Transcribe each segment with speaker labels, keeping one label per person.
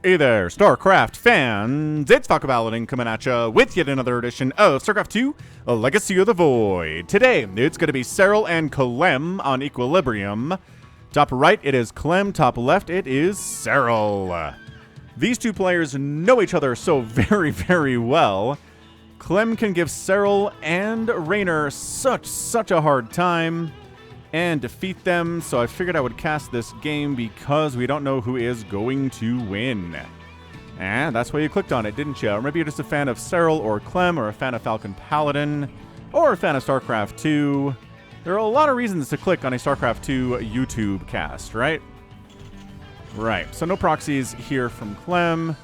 Speaker 1: Hey there, StarCraft fans! It's falconpaladin coming at ya with yet another edition of StarCraft 2, A Legacy of the Void. Today, it's going to be Serral and Clem on Equilibrium. Top right, it is Clem. Top left, it is Serral. These two players know each other so very, very well. Clem can give Serral and Raynor such a hard time and defeat them, so I figured I would cast this game because we don't know who is going to win. And that's why you clicked on it, didn't you? Or maybe you're just a fan of Serral or Clem, or a fan of falconpaladin, or a fan of StarCraft 2. There are a lot of reasons to click on a StarCraft 2 YouTube cast, right? Right, so no proxies here from Clem,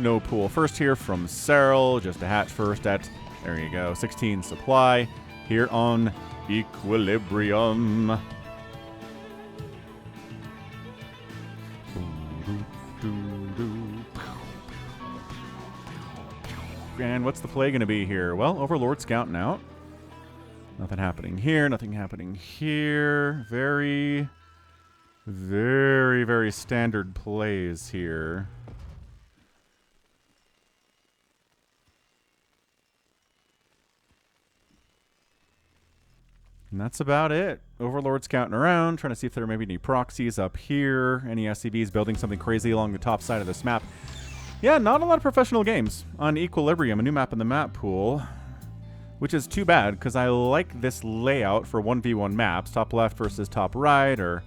Speaker 1: no pool first here from Serral, just a hatch first at, there you go, 16 supply here on Equilibrium. And what's the play going to be here? Well, Overlord scouting out. Nothing happening here. Nothing happening here. Very standard plays here. And that's about it. Overlord scouting around, trying to see if there may be any proxies up here. Any SCVs building something crazy along the top side of this map. Yeah, not a lot of professional games on Equilibrium, a new map in the map pool. Which is too bad, because I like this layout for 1v1 maps. Top left versus top right, or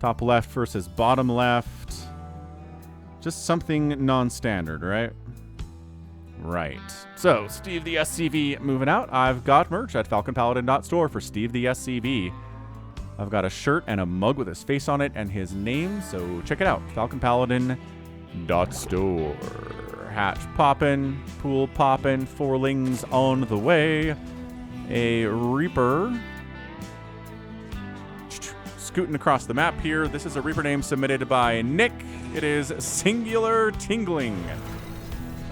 Speaker 1: top left versus bottom left. Just something non-standard, right? Right. So, Steve the SCV moving out. I've got merch at falconpaladin.store for Steve the SCV. I've got a shirt and a mug with his face on it and his name, so check it out. falconpaladin.store. Hatch poppin', pool poppin', forlings on the way. A Reaper scooting across the map here. This is a Reaper name submitted by Nick. It is Singular Tingling.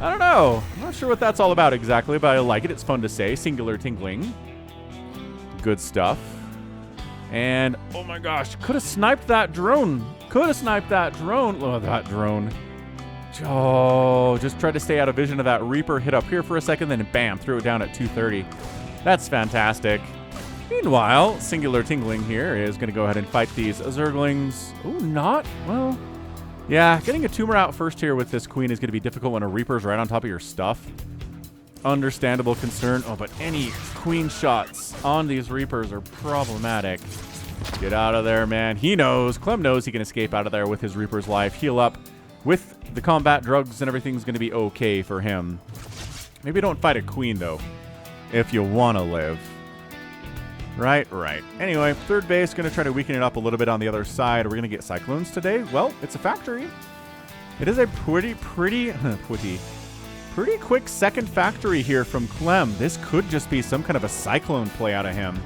Speaker 1: I don't know. I'm not sure what that's all about exactly, but I like it. It's fun to say. Singular Tingling. Good stuff. And, oh my gosh, could have sniped that drone. Could have sniped that drone. Oh, that drone. Oh, just tried to stay out of vision of that Reaper. Hit up here for a second, then bam, threw it down at 230. That's fantastic. Meanwhile, Singular Tingling here is going to go ahead and fight these Zerglings. Oh, not? Well, yeah, getting a tumor out first here with this queen is going to be difficult when a Reaper's right on top of your stuff. Understandable concern. Oh, but any queen shots on these Reapers are problematic. Get out of there, man. He knows. Clem knows he can escape out of there with his Reaper's life. Heal up with the combat drugs and everything's going to be okay for him. Maybe don't fight a queen, though, if you want to live. Right. Anyway, third base, going to try to weaken it up a little bit on the other side. Are we going to get Cyclones today? Well, it's a factory. It is a pretty quick second factory here from Clem. This could just be some kind of a Cyclone play out of him.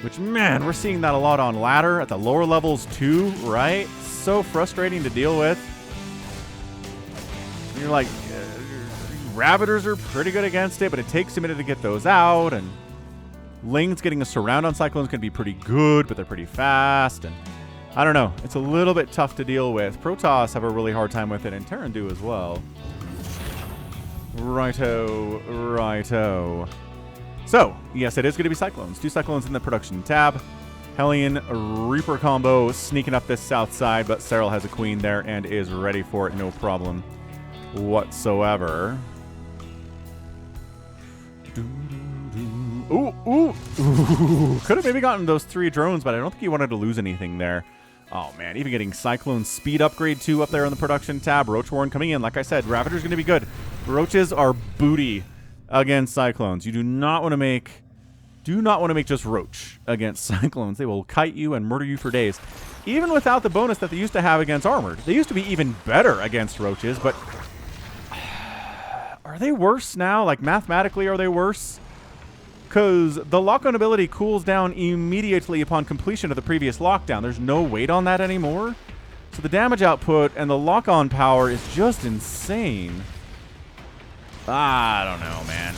Speaker 1: Which, man, we're seeing that a lot on ladder at the lower levels too, right? So frustrating to deal with. And you're like, Ravagers are pretty good against it, but it takes a minute to get those out, and Ling's getting a surround on Cyclones can be pretty good, but they're pretty fast, and I don't know. It's a little bit tough to deal with. Protoss have a really hard time with it, and Terran do as well. Righto. So, yes, it is going to be Cyclones. 2 Cyclones in the production tab. Hellion Reaper combo sneaking up this south side, but Serral has a queen there and is ready for it, no problem whatsoever. Ooh. Could have maybe gotten those 3 drones, but I don't think he wanted to lose anything there. Oh, man, even getting Cyclone Speed Upgrade 2 up there on the production tab. Roach Warren coming in. Like I said, Ravager's going to be good. Roaches are booty against Cyclones. You do not want to make just Roach against Cyclones. They will kite you and murder you for days. Even without the bonus that they used to have against Armored. They used to be even better against Roaches, but are they worse now? Like, mathematically, are they worse? Because the lock-on ability cools down immediately upon completion of the previous lockdown. There's no weight on that anymore. So the damage output and the lock-on power is just insane. I don't know, man.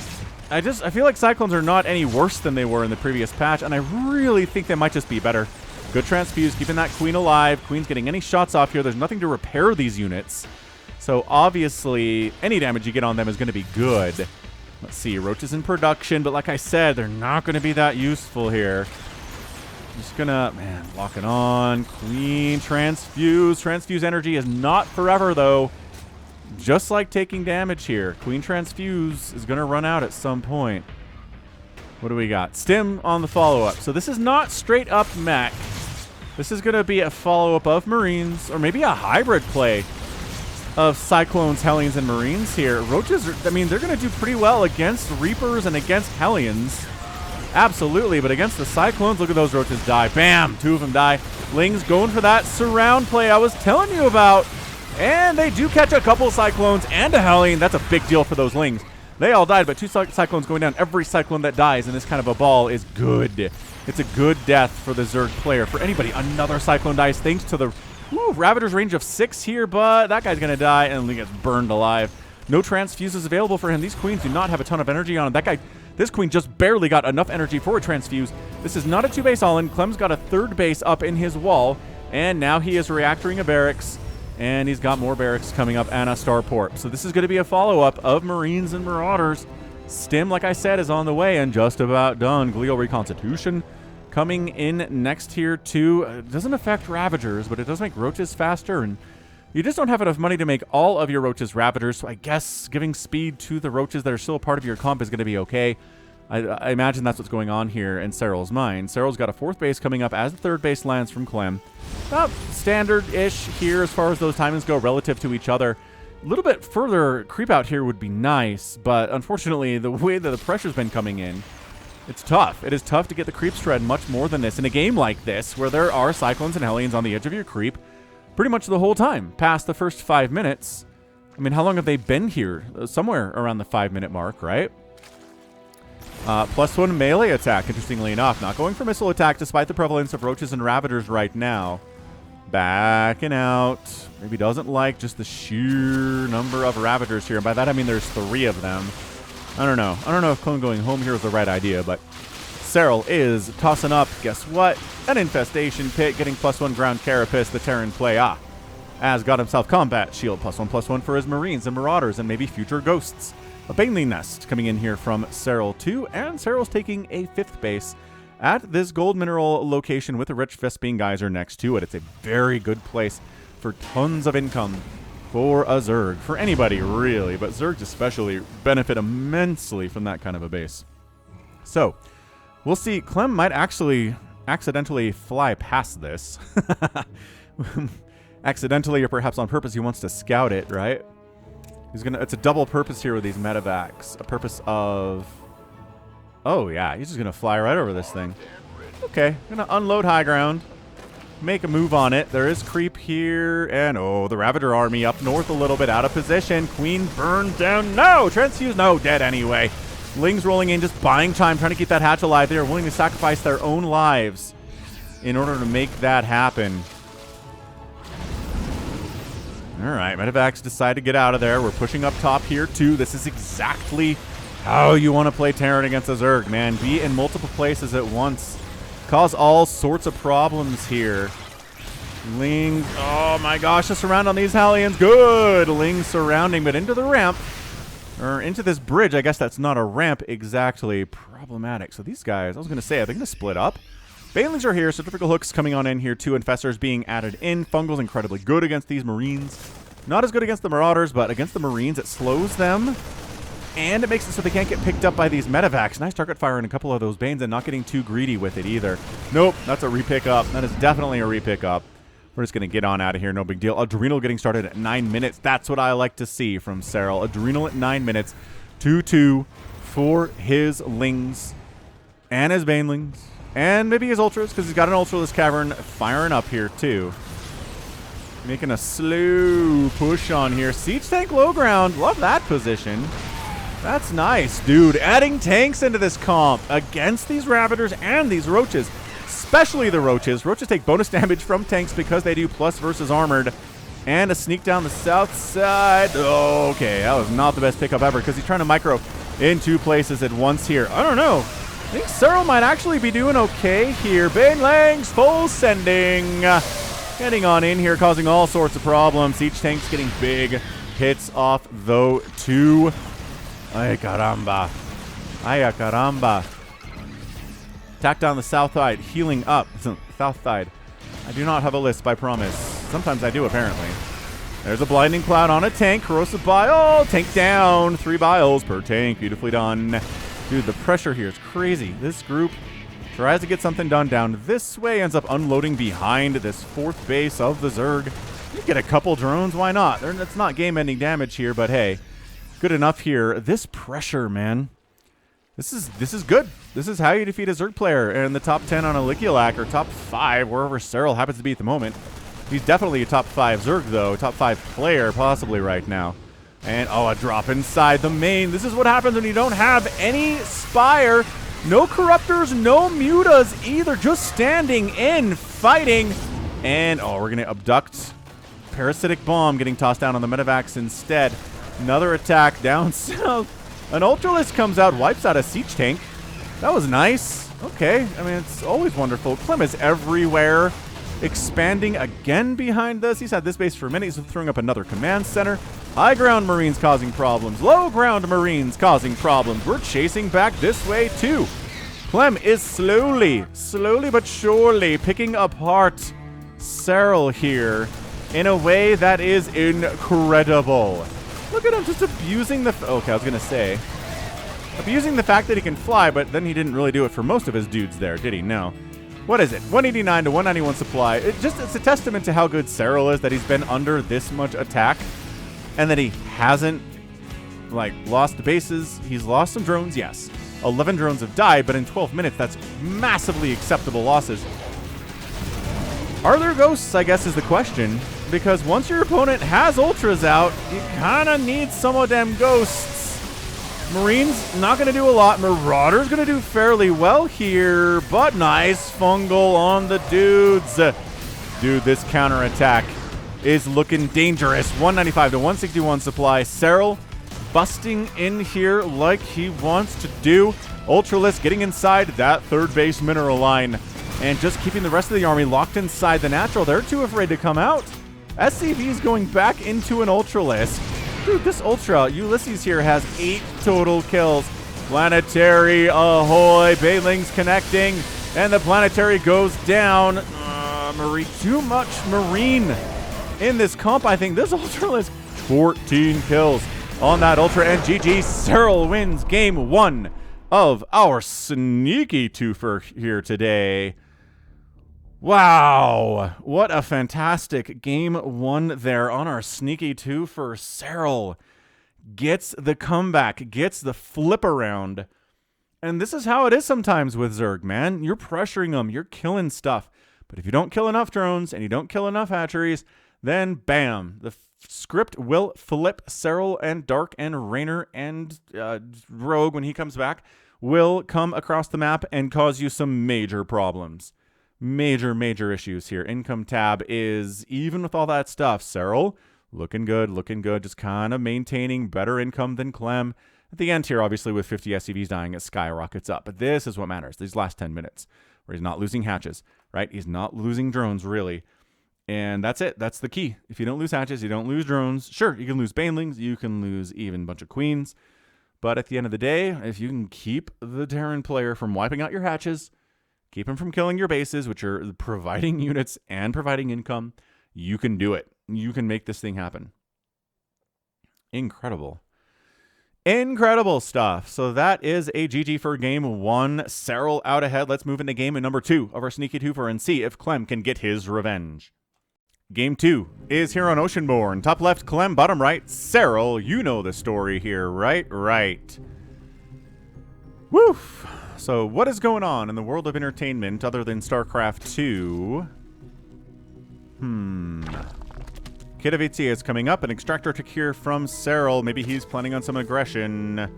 Speaker 1: I feel like Cyclones are not any worse than they were in the previous patch, and I really think they might just be better. Good transfuse, keeping that queen alive. Queen's getting any shots off here. There's nothing to repair these units. So obviously, any damage you get on them is going to be good. Let's see, Roaches in production, but like I said, they're not going to be that useful here. Just gonna, man, lock it on. Queen, transfuse. Transfuse energy is not forever, though. Just like taking damage here. Queen transfuse is gonna run out at some point. What do we got? Stim on the follow-up. So this is not straight up mech. This is gonna be a follow-up of Marines, or maybe a hybrid play of Cyclones, Hellions, and Marines here. Roaches, I mean, they're gonna do pretty well against Reapers and against Hellions. Absolutely, but against the Cyclones, look at those Roaches die. Bam! 2 of them die. Lings going for that surround play I was telling you about. And they do catch a couple Cyclones and a Hellion. That's a big deal for those Lings. They all died, but 2 Cyclones going down. Every Cyclone that dies in this kind of a ball is good. It's a good death for the Zerg player. For anybody, another Cyclone dies thanks to the Ravager's range of 6 here, but that guy's going to die and he gets burned alive. No transfuses available for him. These Queens do not have a ton of energy on him. That guy... This Queen just barely got enough energy for a transfuse. This is not a 2-base all-in. Clem's got a 3rd base up in his wall, and now he is reactoring a barracks, and he's got more barracks coming up and a starport. So this is going to be a follow-up of Marines and Marauders. Stim, like I said, is on the way and just about done. Glial Reconstitution coming in next here, too. It doesn't affect Ravagers, but it does make Roaches faster, and you just don't have enough money to make all of your Roaches Ravagers, so I guess giving speed to the Roaches that are still a part of your comp is going to be okay. I imagine that's what's going on here in Serral's mind. Serral's got a 4th base coming up as the 3rd base lands from Clem. About standard-ish here as far as those timings go relative to each other. A little bit further creep out here would be nice, but unfortunately, the way that the pressure's been coming in, it's tough. It is tough to get the creep spread much more than this in a game like this, where there are Cyclones and Hellions on the edge of your creep pretty much the whole time, past the first 5 minutes. I mean, how long have they been here? Somewhere around the 5-minute mark, right? +1 melee attack, interestingly enough. Not going for missile attack, despite the prevalence of Roaches and Ravagers right now. Backing out. Maybe doesn't like just the sheer number of Ravagers here. And by that, I mean there's 3 of them. I don't know. I don't know if Clem going home here is the right idea, but Serral is tossing up, guess what? An Infestation Pit, getting +1 ground carapace, the Terran play. As got himself combat shield, +1/+1 for his Marines and Marauders and maybe future Ghosts. A Baneling Nest coming in here from Serral too, and Serral's taking a 5th base at this gold mineral location with a rich Vespene Geyser next to it. It's a very good place for tons of income for a Zerg, for anybody really, but Zergs especially benefit immensely from that kind of a base. So, we'll see. Clem might actually accidentally fly past this. Accidentally or perhaps on purpose, he wants to scout it, right? He's gonna. It's a double purpose here with these medevacs. A purpose of... Oh, yeah. He's just going to fly right over this thing. Okay. Going to unload high ground. Make a move on it. There is creep here. And, oh, the Ravager army up north a little bit out of position. Queen burned down. No! Transfuse. No, dead anyway. Lings rolling in, just buying time, trying to keep that hatch alive. They are willing to sacrifice their own lives in order to make that happen. All right, medevacs decide to get out of there. We're pushing up top here, too. This is exactly how you want to play Terran against a Zerg, man. Be in multiple places at once. Cause all sorts of problems here. Ling, oh my gosh, the surround on these Hellions. Good. Ling surrounding, but into the ramp. Or into this bridge. I guess that's not a ramp exactly. Problematic. So these guys, I was going to say, I think they split up. Banelings are here. Centrifugal hooks coming on in here too. Infestors being added in. Fungal's incredibly good against these Marines. Not as good against the Marauders, but against the Marines, it slows them. And it makes it so they can't get picked up by these medevacs. Nice target fire in a couple of those Banes and not getting too greedy with it either. Nope, that's a repick up. That is definitely a repick up. We're just going to get on out of here. No big deal. Adrenal getting started at 9 minutes. That's what I like to see from Serral. Adrenal at 9 minutes. 2-2 for his Lings and his Banelings. And maybe his Ultras, because he's got an Ultraless Cavern firing up here too. Making a slow push on here. Siege tank low ground. Love that position. That's nice, dude. Adding tanks into this comp against these Ravagers and these Roaches. Especially the Roaches. Roaches take bonus damage from tanks because they do plus versus armored. And a sneak down the south side. Oh, okay, that was not the best pickup ever because he's trying to micro in 2 places at once here. I don't know. I think Serral might actually be doing okay here. Banelings full sending. Getting on in here, causing all sorts of problems. Siege tanks getting big hits off, though, too. Ay, caramba. Ay, caramba. Attack down the south side, healing up. South side. I do not have a lisp, I promise. Sometimes I do, apparently. There's a blinding cloud on a tank. Corrosive bile. Tank down. 3 biles per tank. Beautifully done. Dude, the pressure here is crazy. This group tries to get something done down this way. Ends up unloading behind this 4th base of the Zerg. You get a couple drones. Why not? It's not game-ending damage here, but hey. Good enough here. This pressure, man. This is good. This is how you defeat a Zerg player in the top 10 on a Likiolak, or top 5, wherever Serral happens to be at the moment. He's definitely a top 5 Zerg, though. Top 5 player, possibly right now. And, oh, a drop inside the main. This is what happens when you don't have any Spire. No Corruptors, no Mutas either. Just standing in, fighting. And, oh, we're going to abduct. Parasitic Bomb getting tossed down on the Medivacs instead. Another attack down south. An Ultralisk comes out, wipes out a siege tank. That was nice. Okay, I mean, it's always wonderful. Clem is everywhere. Expanding again behind this. He's had this base for a minute. He's throwing up another command center. High ground Marines causing problems. Low ground Marines causing problems. We're chasing back this way too. Clem is slowly but surely picking apart Serral here in a way that is incredible. Look at him just abusing the... Okay, I was going to say. Abusing the fact that he can fly, but then he didn't really do it for most of his dudes there, did he? No. What is it? 189 to 191 supply. It's a testament to how good Serral is that he's been under this much attack and that he hasn't, like, lost bases. He's lost some drones, yes. 11 drones have died, but in 12 minutes, that's massively acceptable losses. Are there ghosts, I guess, is the question. Because once your opponent has Ultras out, you kind of need some of them ghosts. Marines, not going to do a lot. Marauder's going to do fairly well here, but nice fungal on the dudes. Dude, this counterattack is looking dangerous. 195 to 161 supply. Serral busting in here like he wants to do. Ultralisk getting inside that 3rd base mineral line and just keeping the rest of the army locked inside the natural. They're too afraid to come out. SCV is going back into an Ultralisk. Dude, this Ultra, Ulysses here, has 8 total kills. Planetary, ahoy. Banelings connecting. And the Planetary goes down. Marine, too much Marine in this comp, I think. This Ultralisk, 14 kills on that Ultra. And GG, Serral wins game 1 of our sneaky twofer here today. Wow, what a fantastic game 1 there on our sneaky 2 for Serral. Gets the comeback, gets the flip around. And this is how it is sometimes with Zerg, man. You're pressuring them, you're killing stuff. But if you don't kill enough drones and you don't kill enough hatcheries, then bam, the script will flip. Serral and Dark and Rainer and Rogue, when he comes back, will come across the map and cause you some major problems. Major issues here. Income tab is, even with all that stuff, Serral, looking good, just kind of maintaining better income than Clem. At the end here, obviously, with 50 SCVs dying, it skyrockets up. But this is what matters, these last 10 minutes, where he's not losing hatches, right? He's not losing drones, really. And that's it. That's the key. If you don't lose hatches, you don't lose drones. Sure, you can lose banelings, you can lose even a bunch of queens. But at the end of the day, if you can keep the Terran player from wiping out your hatches, keep him from killing your bases, which are providing units and providing income, you can do it. You can make this thing happen. Incredible. Incredible stuff. So that is a GG for game 1. Serral out ahead. Let's move into game number 2 of our sneaky twofer and see if Clem can get his revenge. Game 2 is here on Oceanborn. Top left, Clem. Bottom right, Serral. You know the story here, right? Right. Woof. So what is going on in the world of entertainment other than StarCraft 2? Kidovitsi is coming up. An extractor took here from Serral. Maybe he's planning on some aggression.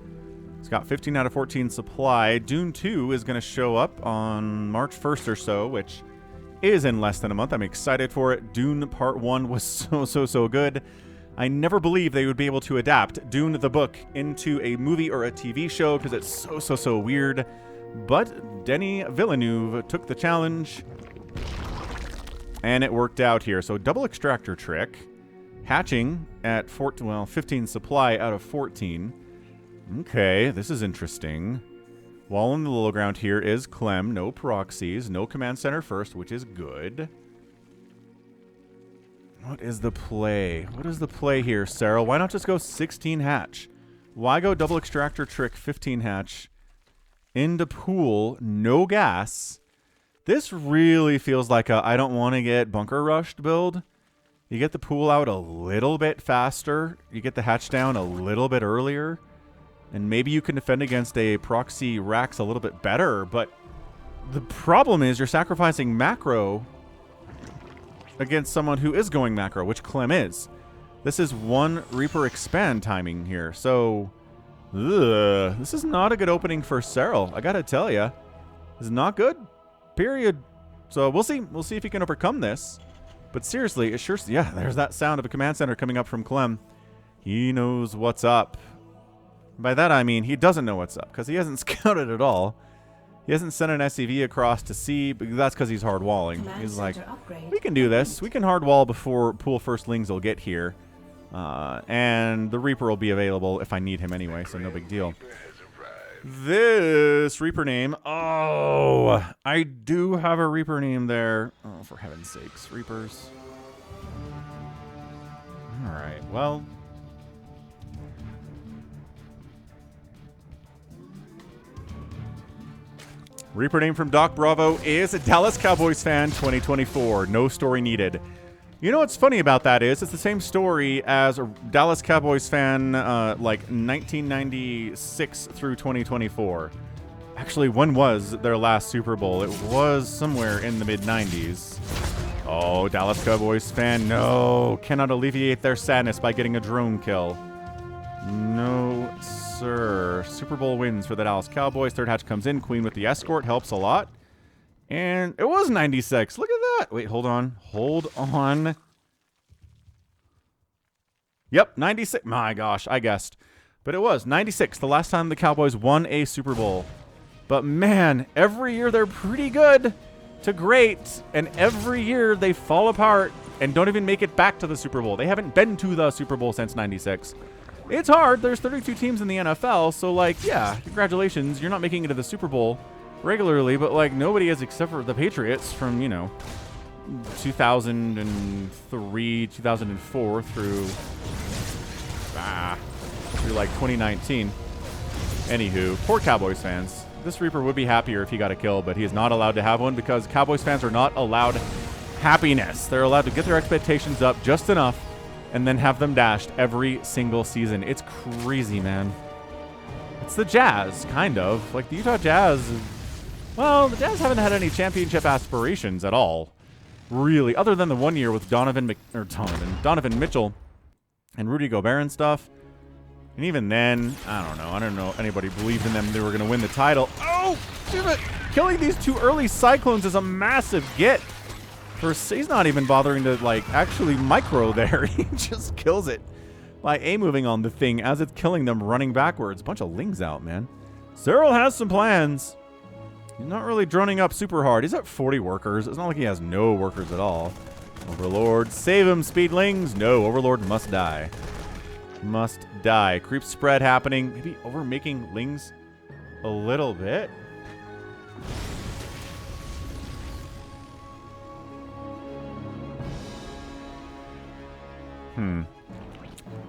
Speaker 1: He's got 15 out of 14 supply. Dune 2 is going to show up on March 1st or so, which is in less than a month. I'm excited for it. Dune Part 1 was so good. I never believed they would be able to adapt Dune the book into a movie or a TV show because it's so weird. But Denis Villeneuve took the challenge, and it worked out here. So double extractor trick. Hatching at 15 supply out of 14. Okay, this is interesting. Wall in the low ground here is Clem. No proxies. No command center first, which is good. What is the play? What is the play here, Serral? Why not just go 16 hatch? Why go double extractor trick 15 hatch? Into pool, no gas. This really feels like a I don't want to get bunker rushed build. You get the pool out a little bit faster. You get the hatch down a little bit earlier. And maybe you can defend against a proxy Rax a little bit better. But the problem is you're sacrificing macro against someone who is going macro, which Clem is. This is one Reaper expand timing here. So, this is not a good opening for Serral. I gotta tell you. This is not good. Period. So we'll see. We'll see if he can overcome this. But seriously, it sure... Yeah, there's that sound of a command center coming up from Clem. He knows what's up. By that I mean he doesn't know what's up, because he hasn't scouted at all. He hasn't sent an SCV across to see, but that's because he's hard walling. He's like, we can do this. We can hard wall before pool firstlings will get here. And the Reaper will be available if I need him anyway, so no big deal. This Reaper name. Oh, I do have a Reaper name there. Oh, for heaven's sakes, Reapers. All right, well. Reaper name from Doc Bravo is a Dallas Cowboys fan 2024. No story needed. You know what's funny about that is it's the same story as a Dallas Cowboys fan like 1996 through 2024. Actually, when was their last Super Bowl? It was somewhere in the mid-90s. Oh, Dallas Cowboys fan, no. Cannot alleviate their sadness by getting a drone kill. No, sir. Super Bowl wins for the Dallas Cowboys. Third hatch comes in. Queen with the escort helps a lot. And it was 96. Look at that. Wait, hold on. Hold on. Yep, 96. My gosh, I guessed. But it was 96, the last time the Cowboys won a Super Bowl. But man, every year they're pretty good to great. And every year they fall apart and don't even make it back to the Super Bowl. They haven't been to the Super Bowl since 96. It's hard. There's 32 teams in the NFL. So, like, yeah, congratulations. You're not making it to the Super Bowl regularly, but like nobody is except for the Patriots from, you know, 2003, 2004 through like 2019. Anywho, poor Cowboys fans. This Reaper would be happier if he got a kill, but he is not allowed to have one because Cowboys fans are not allowed happiness. They're allowed to get their expectations up just enough and then have them dashed every single season. It's crazy, man. It's the Jazz, kind of. Like the Utah Jazz. Well, the Jazz haven't had any championship aspirations at all, really, other than the 1 year with Donovan Mitchell and Rudy Gobert and stuff. And even then, I don't know. Anybody believed in them. They were going to win the title. Oh, damn it. Killing these two early Cyclones is a massive get. He's not even bothering to, like, actually micro there. He just kills it by A-moving on the thing as it's killing them running backwards. Bunch of lings out, man. Serral has some plans. He's not really droning up super hard. He's at 40 workers. It's not like he has no workers at all. Overlord, save him, speedlings. No, Overlord must die. Must die. Creep spread happening. Maybe overmaking lings a little bit.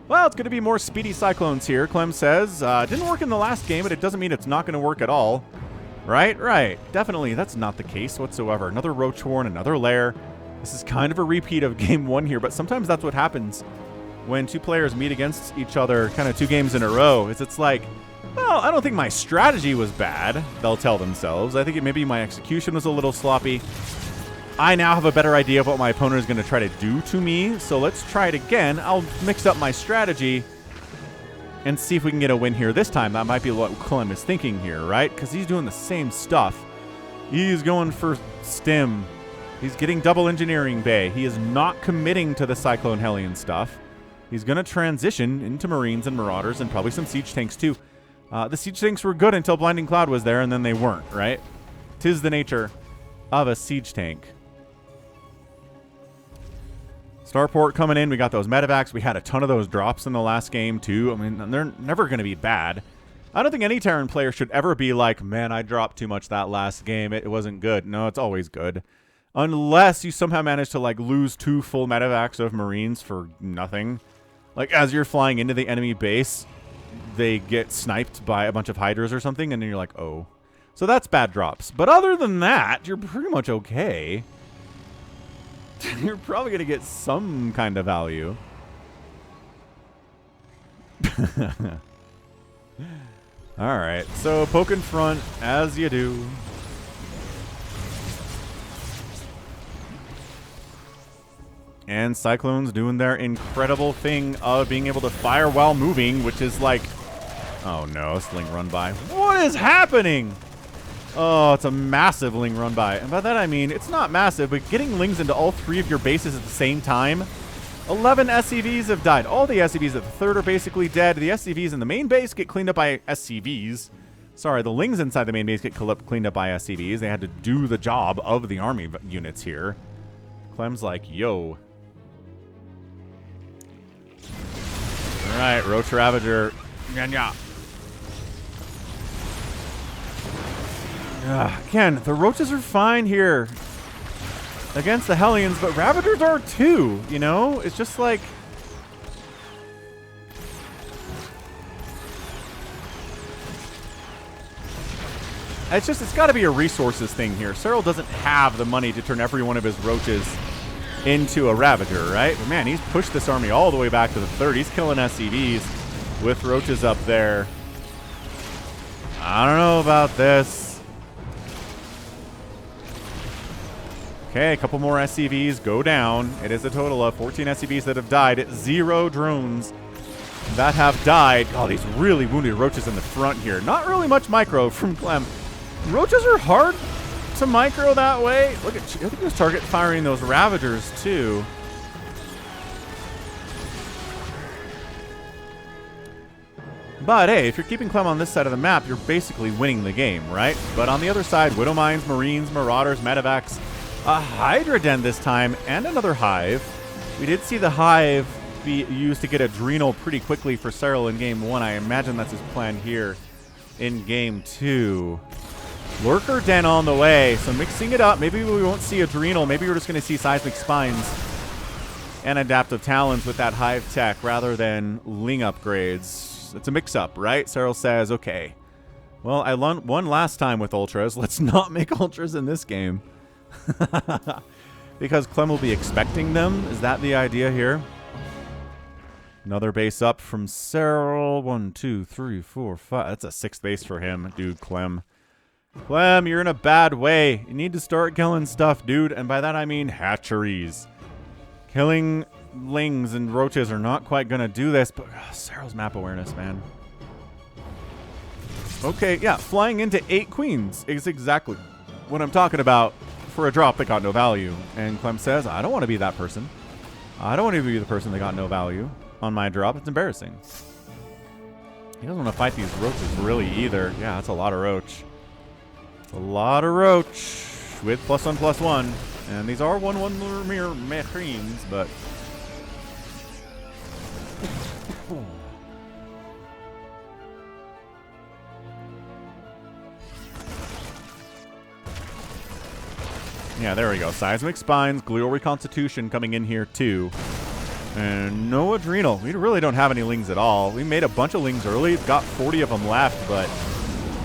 Speaker 1: Well, it's going to be more speedy Cyclones here, Clem says. Didn't work in the last game, but it doesn't mean it's not going to work at all. Right, right. Definitely, that's not the case whatsoever. Another Roach Horn, another Lair. This is kind of a repeat of game one here, but sometimes that's what happens when two players meet against each other kind of 2 games in a row. It's like, well, I don't think my strategy was bad, they'll tell themselves. I think maybe my execution was a little sloppy. I now have a better idea of what my opponent is going to try to do to me, so let's try it again. I'll mix up my strategy and see if we can get a win here this time. That might be what Clem is thinking here, right? Because he's doing the same stuff. He's going for stim. He's getting double engineering bay. He is not committing to the Cyclone Hellion stuff. He's going to transition into Marines and Marauders and probably some Siege Tanks too. The Siege Tanks were good until Blinding Cloud was there, and then they weren't, right? 'Tis the nature of a Siege Tank. Starport coming in. We got those medevacs. We had a ton of those drops in the last game, too. I mean, they're never going to be bad. I don't think any Terran player should ever be like, man, I dropped too much that last game. It wasn't good. No, it's always good. Unless you somehow manage to, like, lose 2 full medevacs of Marines for nothing. Like, as you're flying into the enemy base, they get sniped by a bunch of Hydras or something, and then you're like, oh. So that's bad drops. But other than that, you're pretty much okay. You're probably going to get some kind of value. Alright, so poke in front, as you do. And Cyclone's doing their incredible thing of being able to fire while moving, which is like... Oh no, this Ling run by. What is happening? Oh, it's a massive Ling run by. And by that I mean, it's not massive, but getting Lings into all 3 of your bases at the same time. 11 SCVs have died. All the SCVs at the third are basically dead. The SCVs in the main base get cleaned up by SCVs. Sorry, the Lings inside the main base get cleaned up by SCVs. They had to do the job of the army units here. Clem's like, yo. Alright, Roach Ravager. Nya. Again, the Roaches are fine here against the Hellions, but Ravagers are too, you know? It's just like... It's got to be a resources thing here. Serral doesn't have the money to turn every one of his Roaches into a Ravager, right? But man, he's pushed this army all the way back to the third. He's killing SCVs with Roaches up there. I don't know about this. Okay, a couple more SCVs go down. It is a total of 14 SCVs that have died. 0 drones that have died. Oh, these really wounded Roaches in the front here. Not really much micro from Clem. Roaches are hard to micro that way. Look at this target firing those Ravagers too. But hey, if you're keeping Clem on this side of the map, you're basically winning the game, right? But on the other side, Widow Mines, Marines, Marauders, Medevacs, a Hydra Den this time, and another Hive. We did see the Hive be used to get Adrenal pretty quickly for Serral in Game 1. I imagine that's his plan here in Game 2. Lurker Den on the way, so mixing it up. Maybe we won't see Adrenal. Maybe we're just going to see Seismic Spines and Adaptive Talons with that Hive tech rather than Ling upgrades. It's a mix-up, right? Serral says, okay, well, I won last time with Ultras. Let's not make Ultras in this game. Because Clem will be expecting them. Is that the idea here? Another base up from Serral. 1, 2, 3, 4, 5. That's a 6th base for him, dude, Clem. Clem, you're in a bad way. You need to start killing stuff, dude. And by that I mean hatcheries. Killing Lings and Roaches are not quite going to do this, but Serral's map awareness, man. Okay, yeah, flying into 8 queens is exactly what I'm talking about for a drop that got no value. And Clem says, I don't want to be that person. I don't want to be the person that got no value on my drop. It's embarrassing. He doesn't want to fight these Roaches really either. Yeah, that's a lot of Roach. A lot of Roach with +1/+1. And these are 1/1 Marines, but... Yeah, there we go. Seismic Spines, Glial Reconstitution coming in here too. And no Adrenal. We really don't have any Lings at all. We made a bunch of Lings early. Got 40 of them left, but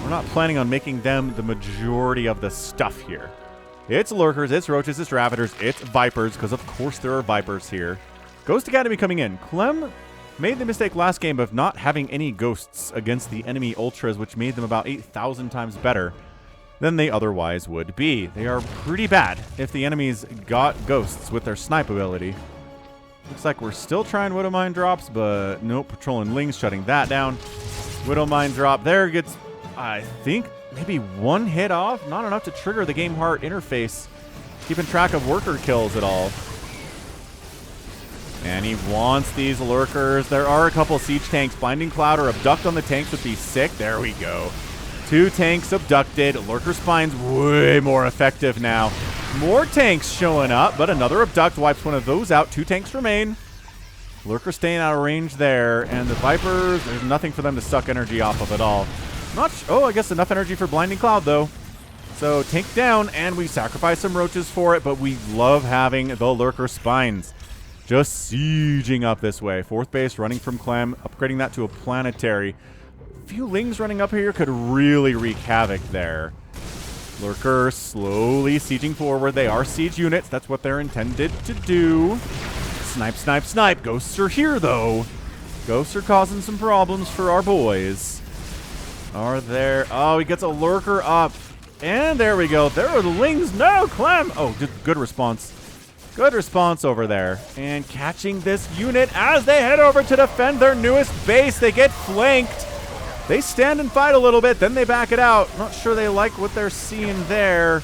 Speaker 1: we're not planning on making them the majority of the stuff here. It's Lurkers, it's Roaches, it's Ravagers, it's Vipers, because of course there are Vipers here. Ghost Academy coming in. Clem made the mistake last game of not having any Ghosts against the enemy Ultras, which made them about 8,000 times better than they otherwise would be. They are pretty bad if the enemies got Ghosts with their snipe ability. Looks like we're still trying Widow Mine drops, but nope, patrolling Lings, shutting that down. Widow Mine drop there gets, I think, maybe 1 hit off. Not enough to trigger the Game Heart interface. Keeping track of worker kills at all. And he wants these Lurkers. There are a couple siege tanks. Blinding Cloud or Abduct on the tanks would be sick. There we go. 2 tanks abducted. Lurker Spine's way more effective now. More tanks showing up, but another abduct wipes one of those out. 2 tanks remain. Lurker staying out of range there, and the Vipers, there's nothing for them to suck energy off of at all. I guess enough energy for Blinding Cloud, though. So tank down, and we sacrifice some roaches for it, but we love having the Lurker Spines. Just sieging up this way. 4th base running from Clem, upgrading that to a planetary. A few Lings running up here could really wreak havoc there. Lurker slowly sieging forward. They are siege units. That's what they're intended to do. Snipe, snipe, snipe. Ghosts are here, though. Ghosts are causing some problems for our boys. Are there... Oh, he gets a Lurker up. And there we go. There are the Lings. No, Clem. Oh, good response. Good response over there. And catching this unit as they head over to defend their newest base. They get flanked. They stand and fight a little bit. Then they back it out. Not sure they like what they're seeing there.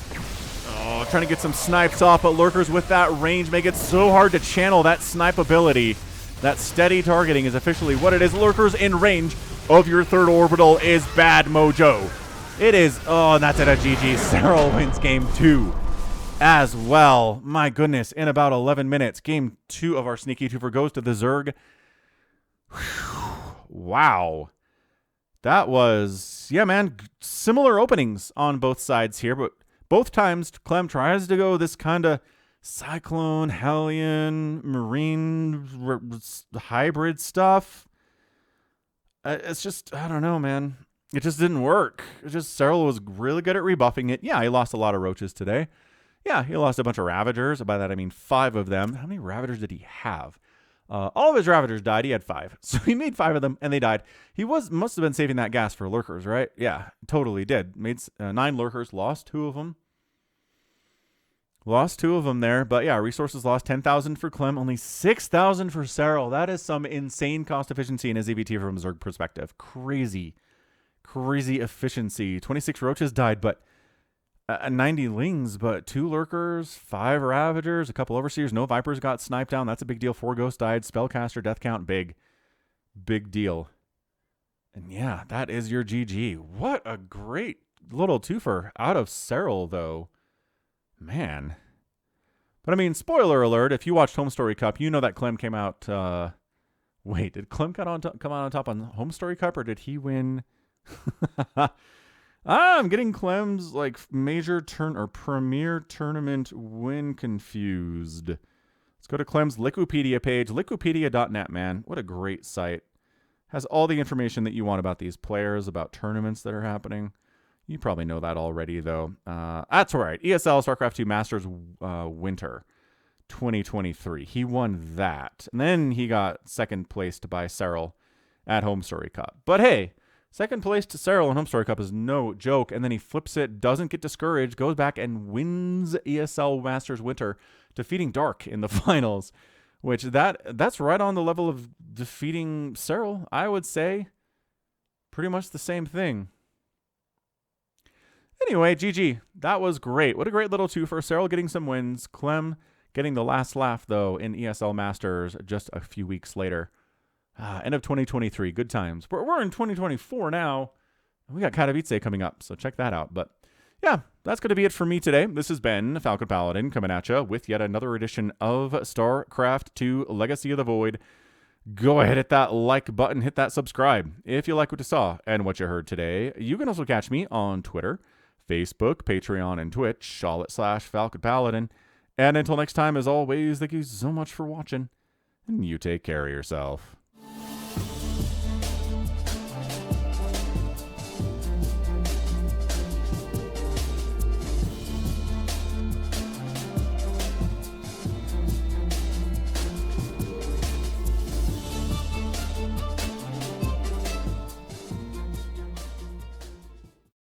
Speaker 1: Oh, trying to get some snipes off, but Lurkers with that range make it so hard to channel that snipe ability. That steady targeting is officially what it is. Lurkers in range of your 3rd orbital is bad mojo. It is. Oh, and that's at a GG. Serral wins game 2 as well. My goodness, in about 11 minutes, game 2 of our Sneaky Twofer goes to the Zerg. Whew. Wow. That was, yeah, man, similar openings on both sides here, but both times, Clem tries to go this kind of Cyclone, Hellion, Marine hybrid stuff. It's just, I don't know, man. It just didn't work. It's just Serral was really good at rebuffing it. Yeah, he lost a lot of roaches today. Yeah, he lost a bunch of Ravagers. By that, I mean 5 of them. How many Ravagers did he have? All of his Ravagers died. He had 5. So he made 5 of them, and they died. He must have been saving that gas for Lurkers, right? Yeah, totally did. Made 9 Lurkers, lost 2 of them. Lost 2 of them there. But yeah, resources lost 10,000 for Clem, only 6,000 for Serral. That is some insane cost efficiency in his EVT from a Zerg perspective. Crazy. Crazy efficiency. 26 roaches died, but 90 Lings, but 2 Lurkers, 5 Ravagers, a couple Overseers, no Vipers got sniped down. That's a big deal. 4 Ghosts died. Spellcaster, death count, big. Big deal. And yeah, that is your GG. What a great little twofer out of Serral, though. Man. But I mean, spoiler alert, if you watched Home Story Cup, you know that Clem came out... Wait, did Clem come out on top on Home Story Cup, or did he win... I'm getting Clem's like major turn or premier tournament win confused. Let's go to Clem's Liquipedia page, liquipedia.net, man. What a great site. Has all the information that you want about these players, about tournaments that are happening. You probably know that already, though. That's right. ESL StarCraft 2 Masters Winter 2023. He won that. And then he got second placed by Serral at Home Story Cup. But hey, second place to Serral in Home Story Cup is no joke. And then he flips it, doesn't get discouraged, goes back and wins ESL Masters Winter, defeating Dark in the finals. Which that's right on the level of defeating Serral, I would say. Pretty much the same thing. Anyway, GG. That was great. What a great little two for Serral getting some wins. Clem getting the last laugh, though, in ESL Masters just a few weeks later. End of 2023. Good times. We're in 2024 now. We got Katowice coming up, so check that out. But yeah, that's going to be it for me today. This has been Falcon Paladin coming at you with yet another edition of StarCraft 2 Legacy of the Void. Go ahead, hit that like button, hit that subscribe if you like what you saw and what you heard today. You can also catch me on Twitter, Facebook, Patreon, and Twitch, all at /Falcon Paladin. And until next time, as always, thank you so much for watching, and you take care of yourself.